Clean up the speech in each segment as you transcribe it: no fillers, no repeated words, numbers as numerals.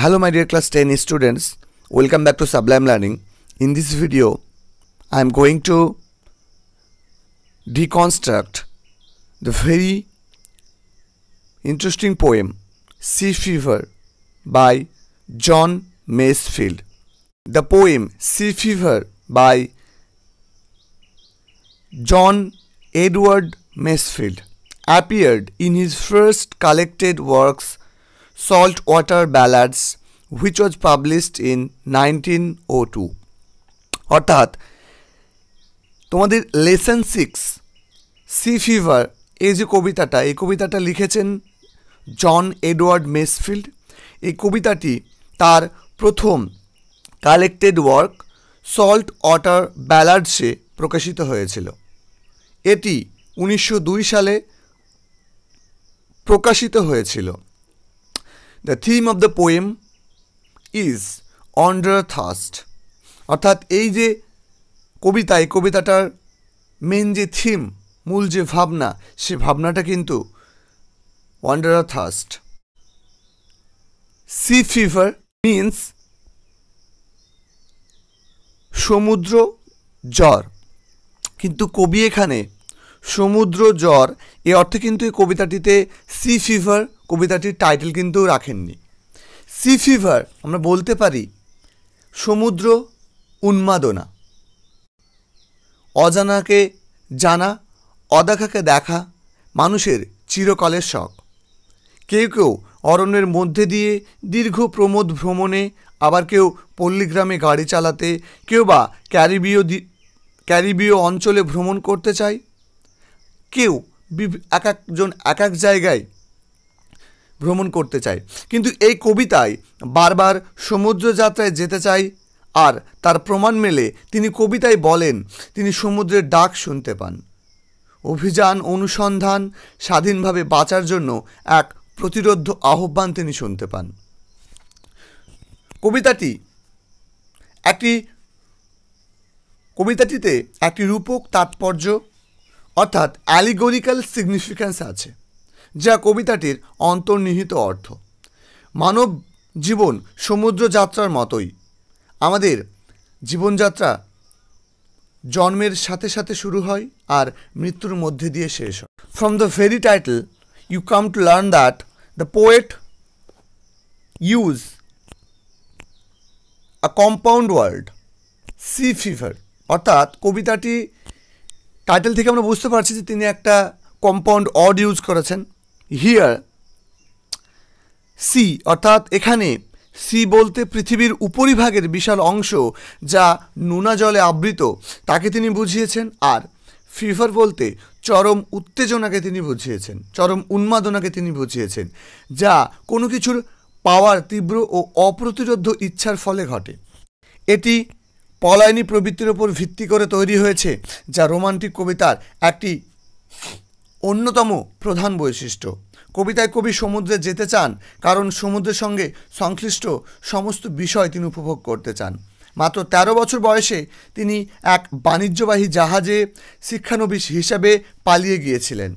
Hello my dear class 10 students, welcome back to Sublime Learning. In this video, I am going to deconstruct the very interesting poem Sea Fever by John Masefield. The poem Sea Fever by John Edward Masefield appeared in his first collected works Saltwater Ballads, which was published in 1902. অর্থাৎ তোমাদের lesson 6 C fever এই যে কবিতাটা, এই কবিতাটা লিখেছেন জন Edward মেসফিল্ড। এই কবিতাটি তার প্রথম কালেক্টেড ওয়ার্ক সল্ট ওয়াটার ব্যালাডসে প্রকাশিত হয়েছিল। এটি 1902 সালে প্রকাশিত হয়েছিল। The theme of the poem is Wanderer Thirst. অর্থাৎ এই যে কবিতা, এই কবিতাটার মেন যে থিম, মূল যে ভাবনা, সে ভাবনাটা কিন্তু Wanderer Thirst. Sea fever means সমুদ্র জ্বর, কিন্তু কবি এখানে সমুদ্র জ্বর এই অর্থে কিন্তু এই কবিতাটিতে সি ফিভার কবিতাটির টাইটেল কিন্তু রাখেননি। সি ফিভার আমরা বলতে পারি সমুদ্র উন্মাদনা, অজানাকে জানা, অদেখাকে দেখা, মানুষের চিরকালের শখ। কেউ কেউ অরণ্যের মধ্যে দিয়ে দীর্ঘ প্রমোদ ভ্রমণে, আবার কেউ পল্লীগ্রামে গাড়ি চালাতে, কেউ বা ক্যারিবীয় অঞ্চলে ভ্রমণ করতে চায়, কেউ এক একজন এক এক জায়গায় ভ্রমণ করতে চায়। কিন্তু এই কবিতায় বারবার সমুদ্র যাত্রায় যেতে চায়, আর তার প্রমাণ মেলে তিনি কবিতায় বলেন তিনি সমুদ্রের ডাক শুনতে পান। অভিযান, অনুসন্ধান, স্বাধীনভাবে বাঁচার জন্য এক প্রতিরোধ আহ্বান তিনি শুনতে পান। কবিতাটিতে একটি রূপক তাৎপর্য অর্থাৎ অ্যালিগোরিক্যাল সিগনিফিক্যান্স আছে, যা কবিতাটির অন্তর্নিহিত অর্থ। মানব জীবন সমুদ্র যাত্রার মতোই। আমাদের জীবনযাত্রা জন্মের সাথে সাথে শুরু হয় আর মৃত্যুর মধ্যে দিয়ে শেষ হয়। From the very title you come to learn that the poet use a compound word sea fever. অর্থাৎ কবিতাটি টাইটেল থেকে আমরা বুঝতে পারছি যে তিনি একটা কম্পাউন্ড ওয়ার্ড ইউজ করেছেন। হিয়ার সি অর্থাৎ এখানে সি বলতে পৃথিবীর উপরিভাগের বিশাল অংশ যা নোনা জলে আবৃত, তাকে তিনি বুঝিয়েছেন। আর ফিভার বলতে চরম উত্তেজনাকে তিনি বুঝিয়েছেন, চরম উন্মাদনাকে তিনি বুঝিয়েছেন, যা কোনো কিছুর পাওয়ার তীব্র ও অপ্রতিরোধ্য ইচ্ছার ফলে ঘটে। এটি পলায়নী প্রবৃত্তির ওপর ভিত্তি করে তৈরি হয়েছে, যা রোমান্টিক কবিতার একটি অন্যতম প্রধান বৈশিষ্ট্য। কবিতায় কবি সমুদ্রে যেতে চান কারণ সমুদ্রের সঙ্গে সংশ্লিষ্ট সমস্ত বিষয় তিনি উপভোগ করতে চান। মাত্র 13 বছর বয়সে তিনি এক বাণিজ্যবাহী জাহাজে শিক্ষানবিশ হিসাবে পালিয়ে গিয়েছিলেন।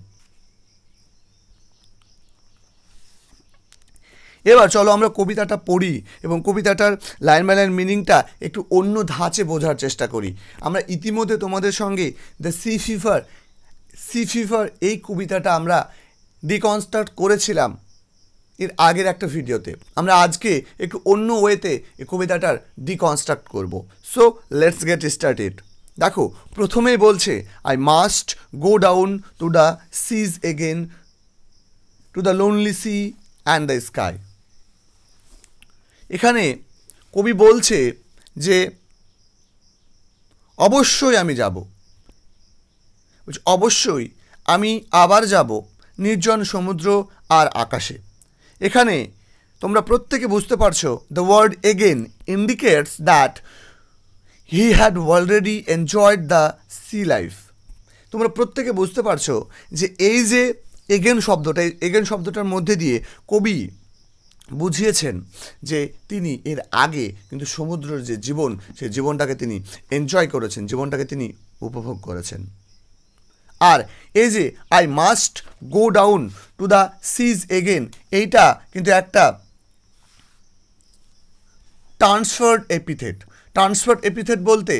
এবার চলো আমরা কবিতাটা পড়ি এবং কবিতাটার লাইন বাই লাইন মিনিংটা একটু অন্য ধাঁচে বোঝার চেষ্টা করি। আমরা ইতিমধ্যে তোমাদের সঙ্গে দ্য সি ফিভার এই কবিতাটা আমরা ডিকনস্ট্রাক্ট করেছিলাম এর আগের একটা ভিডিওতে। আমরা আজকে একটু অন্য ওয়েতে এই কবিতাটার ডিকনস্ট্রাক্ট করব। So let's get started. দেখো, প্রথমেই বলছে I must go down to the seas again, to the lonely sea and the sky. এখানে কবি বলছে যে অবশ্যই আমি যাব, অবশ্যই আমি আবার যাব নির্জন সমুদ্র আর আকাশে। এখানে তোমরা প্রত্যেকে বুঝতে পারছো the word again indicates that he had already enjoyed the sea life. তোমরা প্রত্যেকে বুঝতে পারছো যে এই যে এগেন শব্দটার মধ্যে দিয়ে কবি বুঝিয়েছেন যে তিনি এর আগে কিন্তু সমুদ্রের যে জীবন, সেই জীবনটাকে তিনি এনজয় করেছেন, জীবনটাকে তিনি উপভোগ করেছেন। আর এই যে I must go down to the seas again, এইটা কিন্তু একটা ট্রান্সফার্ড এপিথেট। ট্রান্সফার্ড এপিথেট বলতে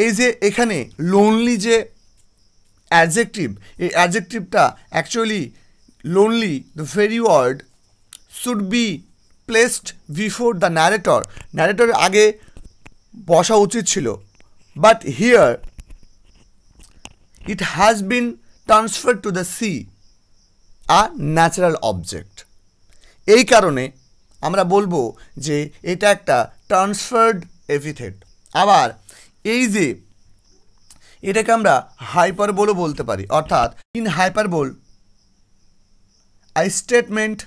এই যে এখানে লোনলি যে অ্যাডজেক্টিভ, এই অ্যাডজেক্টিভটা actually lonely the very word should be placed before the narrator, ন্যারেটরের আগে বসা উচিত ছিল, but here it has been transferred to the sea, a natural object. এই কারণে আমরা বলবো যে এটা একটা ট্রান্সফার্ড এপিথেট। আবার এই যে এটাকে আমরা হাইপারবোলও বলতে পারি, অর্থাৎ in hyperbole a statement,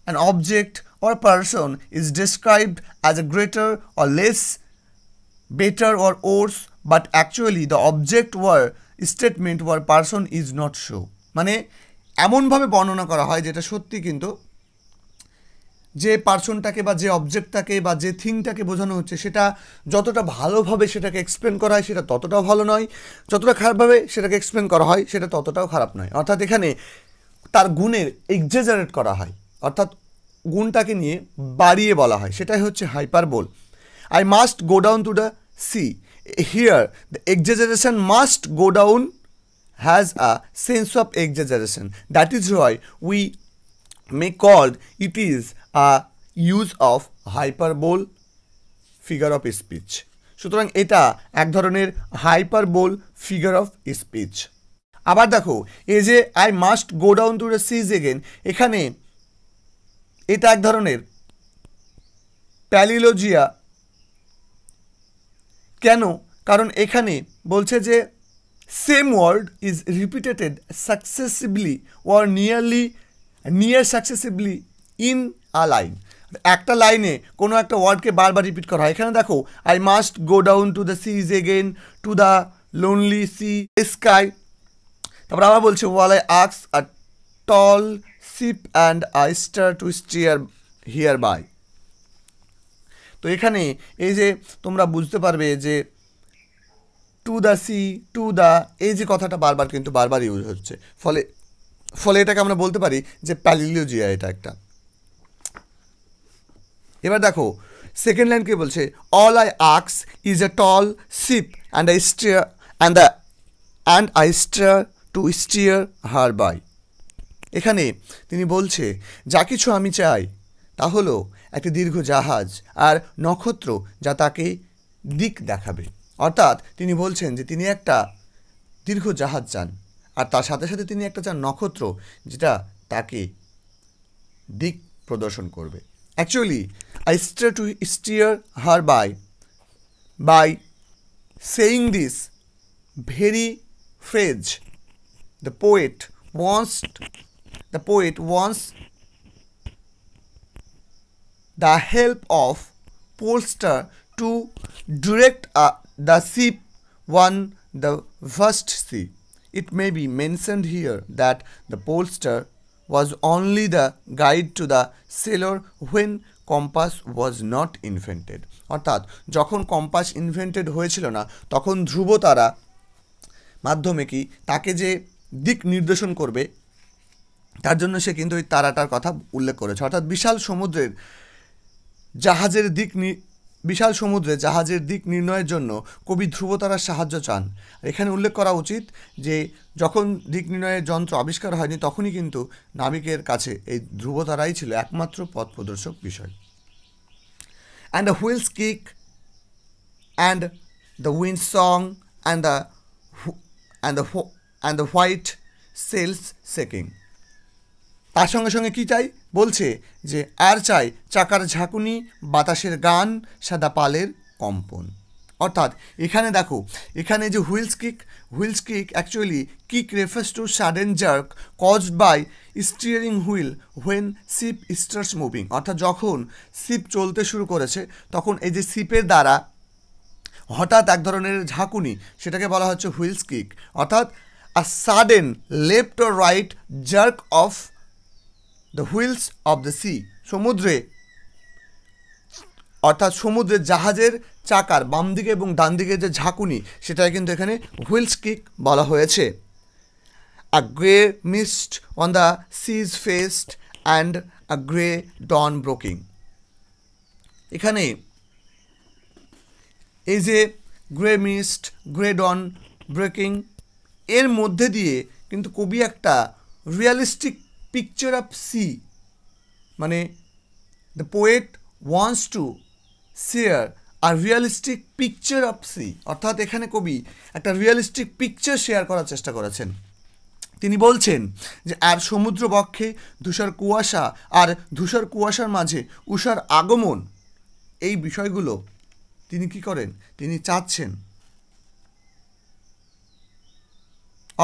an object or person is described as a greater or less, better or worse, but actually the object or statement or person is not so। মানে এমনভাবে বর্ণনা করা হয় যেটা সত্যি কিন্তু যে পার্সনটাকে বা যে অবজেক্টটাকে বা যে থিংটাকে বোঝানো হচ্ছে সেটা যতটা ভালোভাবে সেটাকে এক্সপ্লেন করা হয় সেটা ততটাও ভালো নয়, যতটা খারাপভাবে সেটাকে এক্সপ্লেন করা হয় সেটা ততটাও খারাপ নয়। অর্থাৎ এখানে তার গুণের এক্সাজারেট করা হয়, অর্থাৎ গুণটাকে নিয়ে বাড়িয়ে বলা হয়, সেটাই হচ্ছে hyperbole. I must go down to the sea, here the exaggeration must go down has a sense of exaggeration, that is why we may called it is a use of hyperbole figure of speech. সুতরাং এটা এক ধরনের hyperbole figure of speech. আবার দেখো এই যে I must go down to the seas again, এখানে এটা এক ধরনের প্যালিলজিয়া। কেন? কারণ এখানে বলছে যে same word is repeated successively or near successively in a line. একটা লাইনে কোনো একটা ওয়ার্ডকে বারবার রিপিট করা হয়। এখানে দেখো I must go down to the seas again, to the lonely sea sky. তারপর আবার বলছে ওয়াল আই আক্স a tall ship and I star to steer here by. তো এখানে এই যে তোমরা বুঝতে পারবে যে to the sea, to the, এই যে কথাটা বারবার কিন্তু বারবার ইউজ হচ্ছে, ফলে এটাকে আমরা বলতে পারি যে প্যালিলজিয়া এটা একটা। এবার দেখো সেকেন্ড লাইন কে বলছে অল আই আক্স is a tall ship and I steer and I star to steer her by. এখানে তিনি বলছে যা কিছু আমি চাই তা হলো একটি দীর্ঘ জাহাজ আর নক্ষত্র যা তাকে দিক দেখাবে। অর্থাৎ তিনি বলছেন যে তিনি একটা দীর্ঘ জাহাজ চান আর তার সাথে সাথে তিনি একটা চান নক্ষত্র যেটা তাকে দিক প্রদর্শন করবে। Actually I star to steer her by saying this very phrase the poet wants the help of Polster to direct the ship on the vast sea. It may be mentioned here that the Polster was only the guide to the sailor when compass was not invented. অর্থাৎ যখন compass invented হয়েছিল না তখন ধ্রুবতারা মাধ্যমে কি তাকে যে দিক নির্দেশন করবে তার জন্য সে কিন্তু ওই তারাটার কথা উল্লেখ করেছে। অর্থাৎ বিশাল সমুদ্রে জাহাজের দিক নির্ণয়ের জন্য কবি ধ্রুবতারার সাহায্য চান। এখানে উল্লেখ করা উচিত যে যখন দিক নির্ণয়ের যন্ত্র আবিষ্কার হয়নি তখনই কিন্তু নাবিকের কাছে এই ধ্রুবতারাই ছিল একমাত্র পথ প্রদর্শক বিষয়। And the wheels kick and the wind song and the white sails shaking. তার সঙ্গে সঙ্গে কী চাই বলছে যে আর চাই চাকার ঝাঁকুনি, বাতাসের গান, সাদা পালের কম্পন। অর্থাৎ এখানে দেখো এখানে যে wheels kick actually kick refers to sudden jerk caused by steering wheel when ship starts moving. অর্থাৎ যখন শিপ চলতে শুরু করেছে তখন এই যে শিপের দ্বারা হঠাৎ এক ধরনের ঝাঁকুনি সেটাকে বলা হচ্ছে হুইলস কিক। অর্থাৎ a sudden left or right jerk of the wheels of the sea. সমুদ্রের জাহাজের চাকার বাম দিকে এবং ডান দিকে যে ঝাঁকুনি সেটাই কিন্তু এখানে হুইলস কিক বলা হয়েছে। A grey mist on the seas face and a grey dawn breaking. এখানে এই যে grey mist, grey dawn, breaking, এর মধ্যে দিয়ে কিন্তু কবি একটা রিয়ালিস্টিক পিকচার অফ সি, মানে the poet wants to share a realistic picture of sea, অর্থাৎ এখানে কবি একটা রিয়ালিস্টিক পিকচার শেয়ার করার চেষ্টা করেছেন। তিনি বলছেন যে আর সমুদ্র বক্ষে ধূসর কুয়াশা আর ধূসর কুয়াশার মাঝে উষার আগমন, এই বিষয়গুলো তিনি কি করেন, তিনি চাচ্ছেন,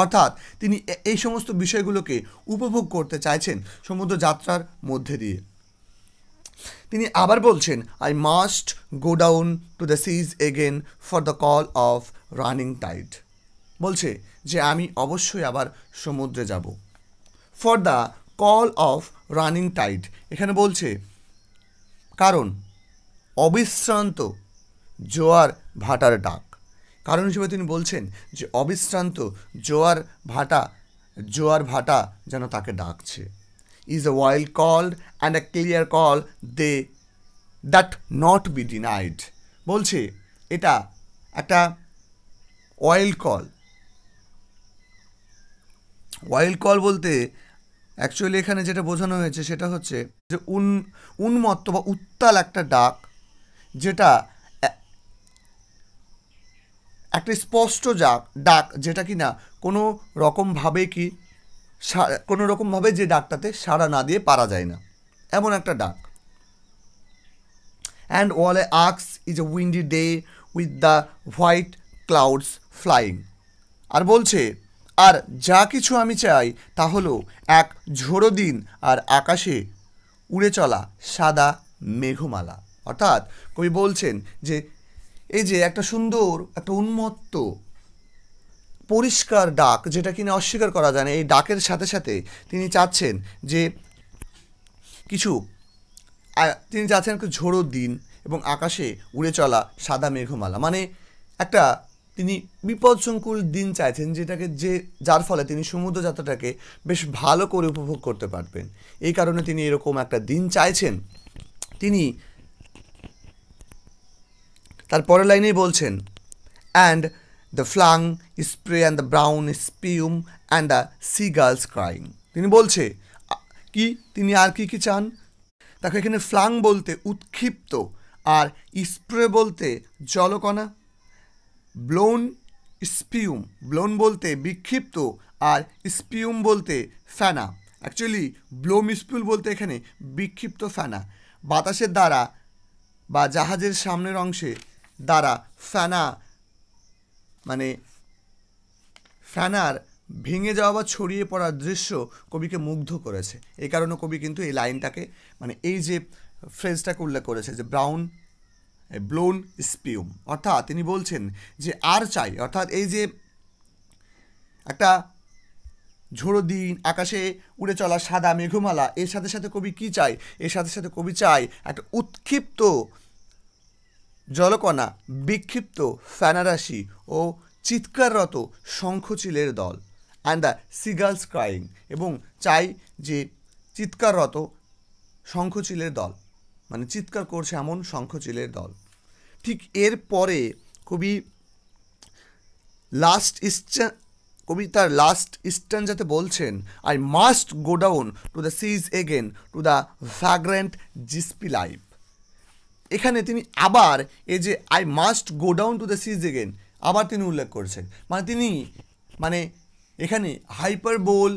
অর্থাৎ তিনি এই সমস্ত বিষয়গুলোকে উপভোগ করতে চাইছেন সমুদ্র যাত্রার মধ্যে দিয়ে। তিনি আবার বলছেন, I must go down to the seas again for the call of running tide, বলছে যে আমি অবশ্যই আবার সমুদ্রে যাব, for the call of running tide, এখানে বলছে কারণ অবিশ্রান্ত জোয়ার ভাটার ডাক, কারণ হিসেবে তিনি বলছেন যে অবিশ্রান্ত জোয়ার ভাটা যেন তাকে ডাকছে। Is a wild called and a clear call they that not be denied, বলছে এটা একটা ওয়াইল্ড কল বলতে অ্যাকচুয়ালি এখানে যেটা বোঝানো হয়েছে সেটা হচ্ছে যে উন্মত্ত বা উত্তাল একটা ডাক, যেটা একটা স্পষ্ট ডাক, যেটা কি না কোনো রকমভাবে যে ডাকটাতে সাড়া না দিয়ে পারা যায় না, এমন একটা ডাক। অ্যান্ড ওয়ালে আক্স is a windy day with the white clouds flying, আর বলছে আর যা কিছু আমি চাই তা হলো এক ঝোড়ো দিন আর আকাশে উড়ে চলা সাদা মেঘমালা, অর্থাৎ কবি বলছেন যে এই যে একটা সুন্দর, একটা উন্মত্ত পরিষ্কার ডাক, যেটা কিনা অস্বীকার করা যায় না, এই ডাকের সাথে সাথে তিনি চাচ্ছেন একটা ঝোড়ো দিন এবং আকাশে উড়ে চলা সাদা মেঘমালা, মানে একটা তিনি বিপদসংকুল দিন চাইছেন, যার ফলে তিনি সমুদ্র যাত্রাটাকে বেশ ভালো করে উপভোগ করতে পারবেন। এই কারণে তিনি এরকম একটা দিন চাইছেন। তিনি তার পরের লাইনেই বলছেন, and the flung spray and the brown spume and the sea girls crying, তিনি বলছে তিনি আর কি চান, তাকে এখানে ফ্লাং বলতে উৎক্ষিপ্ত, আর স্প্রে বলতে জলকণা, ব্লোন বলতে বিক্ষিপ্ত, আর স্পিউম বলতে ফেনা। অ্যাকচুয়ালি ব্লোম স্পিউল বলতে এখানে বিক্ষিপ্ত ফেনা, বাতাসের দ্বারা বা জাহাজের সামনের অংশে দ্বারা ফেনা, মানে ফেনার ভেঙে যাওয়া বা ছড়িয়ে পড়ার দৃশ্য কবিকে মুগ্ধ করেছে। এই কারণে কবি কিন্তু এই লাইনটাকে, মানে এই যে ফ্রেজটাকে উল্লেখ করেছে যে ব্লোন স্পিউম, অর্থাৎ তিনি বলছেন যে আর চাই, অর্থাৎ এই যে একটা ঝোড়ো দিন, আকাশে উড়ে চলা সাদা মেঘমালা, এর সাথে সাথে কবি কি চায়, এর সাথে সাথে কবি চায় একটা উৎক্ষিপ্ত জলকণা, বিক্ষিপ্ত ফেনারাশি ও চিৎকাররত শঙ্খচিলের দল, অ্যান্ড দ্য সিগালস ক্রাইং, এবং চাই যে চিৎকাররত শঙ্খচিলের দল, মানে চিৎকার করছে এমন শঙ্খচিলের দল। ঠিক এর পরে কবি তার লাস্ট স্ট্যান্জাতে বলছেন, I must go down to the seas again to the vagrant gypsy life. এখানে তিনি আবার এই যে I must go down to the seas again আবার তিনি উল্লেখ করছেন, মানে এখানে হাইপারবোল,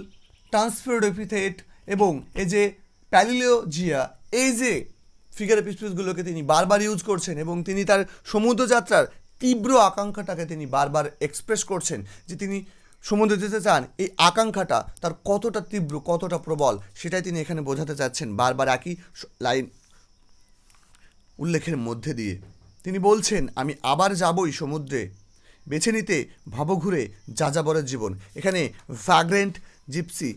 ট্রান্সফার্ড এপিথেট এবং এই যে প্যালিওলজিয়া, এই যে ফিগার অফ স্পিচগুলোকে তিনি বারবার ইউজ করছেন, এবং তিনি তার সমুদ্রযাত্রার তীব্র আকাঙ্ক্ষাটাকে তিনি বারবার এক্সপ্রেস করছেন, যে তিনি সমুদ্রে যেতে চান, এই আকাঙ্ক্ষাটা তার কতটা তীব্র, কতটা প্রবল, সেটাই তিনি এখানে বোঝাতে চাচ্ছেন বারবার একই লাইন উল্লেখের মধ্যে দিয়ে। তিনি বলছেন, আমি আবার যাবই সমুদ্রে, বেছে নিতে ভবঘুরে যাযাবরের জীবন। এখানে ভ্যাগ্রেন্ট জিপসি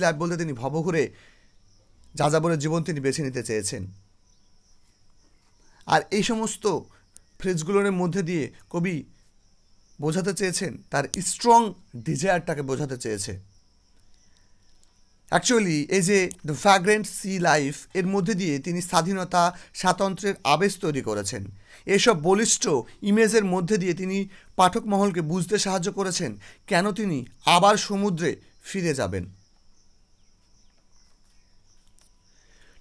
লাইফ বলতে তিনি ভবঘুরে যাযাবরের জীবন তিনি বেছে নিতে চেয়েছেন। আর এই সমস্ত ফ্রেজগুলোর মধ্যে দিয়ে কবি বোঝাতে চেয়েছেন তার স্ট্রং ডিজায়ারটাকে বোঝাতে চেয়েছে। অ্যাকচুয়ালি এই যে দ্য ফ্র্যাগ্রেন্ট সি লাইফ এর মধ্যে দিয়ে তিনি স্বাধীনতা স্বাতন্ত্র্যের আবেশ তৈরি করেছেন। এসব বলিষ্ঠ ইমেজের মধ্যে দিয়ে তিনি পাঠক মহলকে বুঝতে সাহায্য করেছেন কেন তিনি আবার সমুদ্রে ফিরে যাবেন।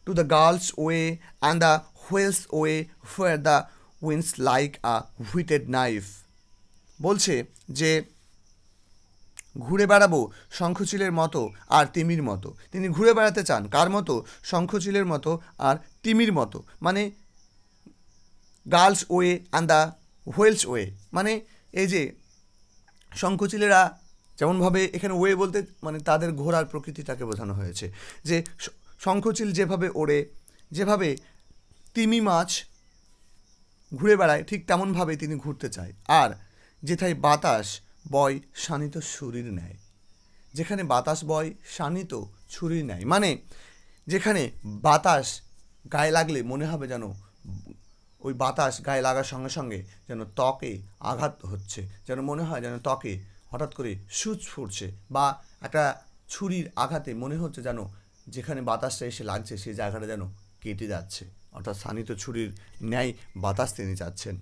To the girls way and the wheels way where the winds like a whetted knife. বলছে যে ঘুরে বেড়াবো শঙ্খচিলের মতো আর তিমির মতো। তিনি ঘুরে বেড়াতে চান কার মতো? শঙ্খচিলের মতো আর তিমির মতো, মানে gull's way and the wheels way, মানে এই যে শঙ্খচিলেরা যেমনভাবে, এখানে ওয়ে বলতে মানে তাদের ঘোড়ার প্রকৃতিটাকে বোঝানো হয়েছে, যে শঙ্খচিল যেভাবে ওড়ে, যেভাবে তিমি মাছ ঘুরে বেড়ায়, ঠিক তেমনভাবে তিনি ঘুরতে চায়। আর যেথায় বাতাস বয় শানিত ছুরির ন্যায়, যেখানে বাতাস বয় শানিত ছুরির ন্যায়, মানে যেখানে বাতাস গায়ে লাগলে মনে হবে যেন ওই বাতাস গায়ে লাগার সঙ্গে সঙ্গে যেন ত্বকে আঘাত হচ্ছে, যেন মনে হয় যেন ত্বকে হঠাৎ করে সূচ ফুটছে, বা একটা ছুরির আঘাতে মনে হচ্ছে যেন যেখানে বাতাসটা এসে লাগছে সেই জায়গাটা যেন কেটে যাচ্ছে, অর্থাৎ শানিত ছুরির ন্যায় বাতাস তিনি চাচ্ছেন।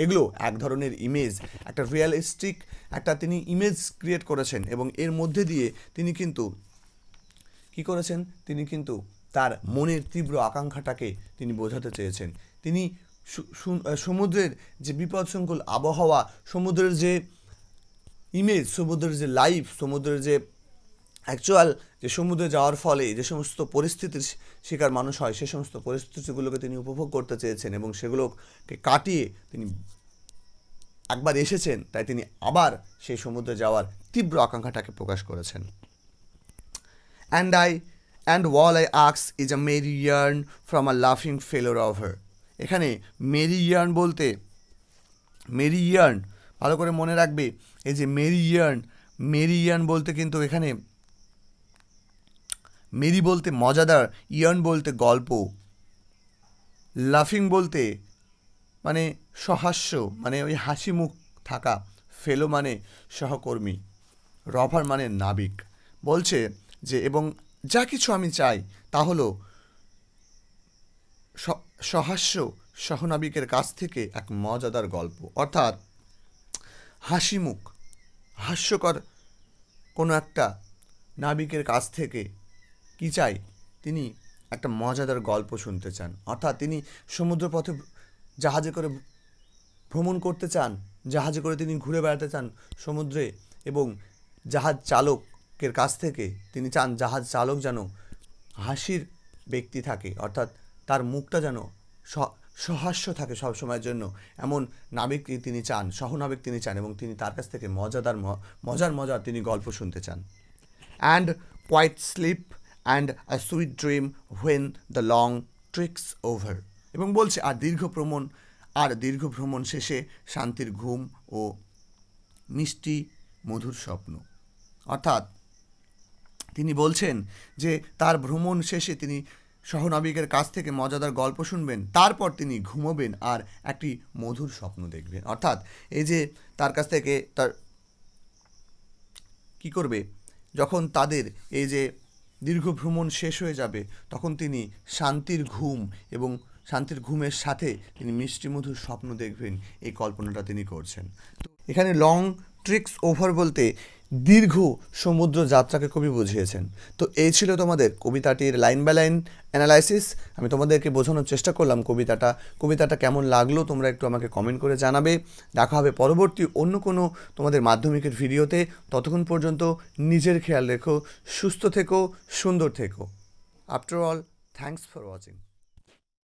এগুলো এক ধরনের ইমেজ, একটা রিয়েলিস্টিক একটা তিনি ইমেজ ক্রিয়েট করেছেন, এবং এর মধ্যে দিয়ে তিনি কিন্তু কী করেছেন? তিনি কিন্তু তার মনের তীব্র আকাঙ্ক্ষাটাকে তিনি বোঝাতে চেয়েছেন। তিনি সমুদ্রের যে বিপদসংকুল আবহাওয়া, সমুদ্রের যে ইমেজ, সমুদ্রের যে লাইফ, সমুদ্রের যে অ্যাকচুয়াল, যে সমুদ্রে যাওয়ার ফলে যে সমস্ত পরিস্থিতির শিকার মানুষ হয়, সে সমস্ত পরিস্থিতিগুলোকে তিনি উপভোগ করতে চেয়েছেন, এবং সেগুলোকে কাটিয়ে তিনি একবার এসেছেন, তাই তিনি আবার সেই সমুদ্রে যাওয়ার তীব্র আকাঙ্ক্ষাটাকে প্রকাশ করেছেন। And all I ask is a merry yarn from a laughing fellow rover. এখানে মেরি ইয়ার্ন বলতে, মেরি ইয়ার্ন ভালো করে মনে রাখবে, এই যে মেরি ইয়ার্ন বলতে কিন্তু এখানে মেরি বলতে মজাদার, ইয়ার্ন বলতে গল্প, লাফিং বলতে মানে সহাস্য, মানে ওই হাসি মুখ থাকা, ফেলো মানে সহকর্মী, রভার মানে নাবিক। বলছে যে এবং যা কিছু আমি চাই তা হলো সহাস্য সহনাবিকের কাছ থেকে এক মজাদার গল্প, অর্থাৎ হাসি মুখ হাস্যকর কোনো একটা নাবিকের কাছ থেকে কী চাই? তিনি একটা মজাদার গল্প শুনতে চান, অর্থাৎ তিনি সমুদ্রপথে জাহাজে করে ভ্রমণ করতে চান, জাহাজে করে তিনি ঘুরে বেড়াতে চান সমুদ্রে, এবং জাহাজ চালকের কাছ থেকে তিনি চান জাহাজ চালক যেন হাসির ব্যক্তি থাকে, অর্থাৎ তার মুখটা যেন সহাস্য থাকে সবসময়ের জন্য, এমন নাবিক তিনি চান, সহনাবিক তিনি চান, এবং তিনি তার কাছ থেকে মজার তিনি গল্প শুনতে চান। And quiet sleep and a sweet dream when the long tricks over. এবং বলছে আর দীর্ঘ ভ্রমণ শেষে শান্তির ঘুম ও মিষ্টি মধুর স্বপ্ন। অর্থাৎ তিনি বলছেন যে তার ভ্রমণ শেষে তিনি সহনাবিকের কাছ থেকে মজাদার গল্প শুনবেন, তারপর তিনি ঘুমোবেন আর একটি মধুর স্বপ্ন দেখবেন। অর্থাৎ এই যে তার কাছ থেকে তার কী করবে, যখন তাদের এই যে দীর্ঘ ভ্রমণ শেষ হয়ে যাবে, তখন তিনি শান্তির ঘুম এবং শান্তির ঘুমের সাথে তিনি মিষ্টি মধুর স্বপ্ন দেখবেন, এই কল্পনাটা তিনি করছেন। তো এখানে লং ট্রিক্স ওভার বলতে দীর্ঘ সমুদ্র যাত্রাকে কবি বুঝিয়েছেন। তো এই ছিল তোমাদের কবিতাটির লাইন বাই লাইন অ্যানালাইসিস। আমি তোমাদেরকে বোঝানোর চেষ্টা করলাম কবিতাটা কেমন লাগলো, তোমরা একটু আমাকে কমেন্ট করে জানাবে। দেখা হবে পরবর্তী অন্য কোনো তোমাদের মাধ্যমিকের ভিডিওতে। ততক্ষণ পর্যন্ত নিজের খেয়াল রেখো, সুস্থ থেকো, সুন্দর থেকো। After all, thanks for watching.